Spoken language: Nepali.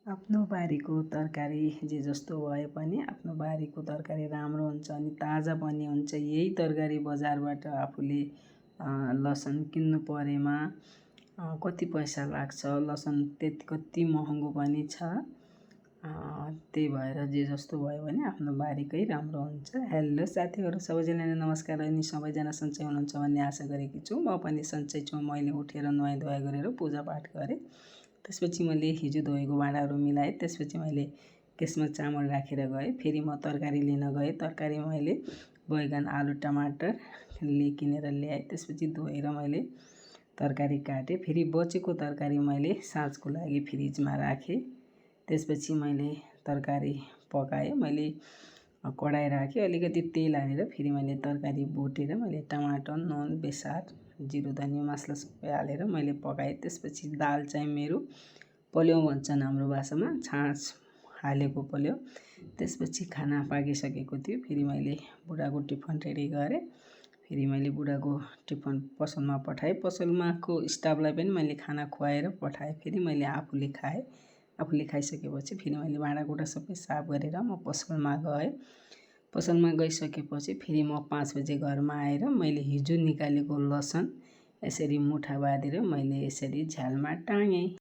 आफ्नो बारीको तरकारी जे जस्तो भए पनि आफ्नो बारीको तरकारी राम्रो हुन्छ अनि ताजा पनि हुन्छ। यही तरकारी बजारबाट आफूले लसुन किन्नु परेमा कति पैसा लाग्छ, लसुन त्यति कति महँगो पनि छ। त्यही भएर जे जस्तो भयो भने आफ्नो बारीकै राम्रो हुन्छ। हेलो साथीहरू, सबैजनालाई नमस्कार अनि सबैजना सन्चै हुनुहुन्छ भन्ने आशा गरेकी छु। म पनि सन्चै छु। मैले उठेर नुहाइ धुवाइ गरेर पूजापाठ गरेँ। त्यसपछि मैले हिजो धोएको भाँडाहरू मिलाएँ। त्यसपछि मैले त्यसमा चामल राखेर गएँ। फेरि म तरकारी लिन गएँ। तरकारी मैले बैगन, आलु, टमाटर किनेर ल्याएँ। त्यसपछि धोएर मैले तरकारी काटेँ। फेरि बचेको तरकारी मैले साँझको लागि फ्रिजमा राखेँ। त्यसपछि मैले तरकारी पकाएँ। मैले कराही राखेँ, अलिकति तेल हालेर फेरि मैले तरकारी भुटेर मैले टमाटर, नुन, बेसार, जिरो, धनियाँ मसला सबै हालेर मैले पकाएँ। त्यसपछि दाल चाहिँ मेरो पल्यो भन्छन् हाम्रो भाषामा, छाँच हालेको पल्यो। त्यसपछि खाना पाकिसकेको थियो। फेरि मैले बुढाको टिफन रेडी गरेँ। फेरि मैले बुढाको टिफन पसलमा पठाएँ। पसलमाको स्टाफलाई पनि मैले खाना खुवाएर पठाएँ। फेरि मैले आफूले खाएँ। आफूले खाइसकेपछि फेरि मैले भाँडाकुँडा सबै साफ गरेर म पसलमा गएँ। पसलमा गइसकेपछि फेरि म 5 बजे घरमा आएर मैले हिजो निकालेको लसुन यसरी मुठा बाँधेर मैले यसरी झ्यालमा टाँगेँ।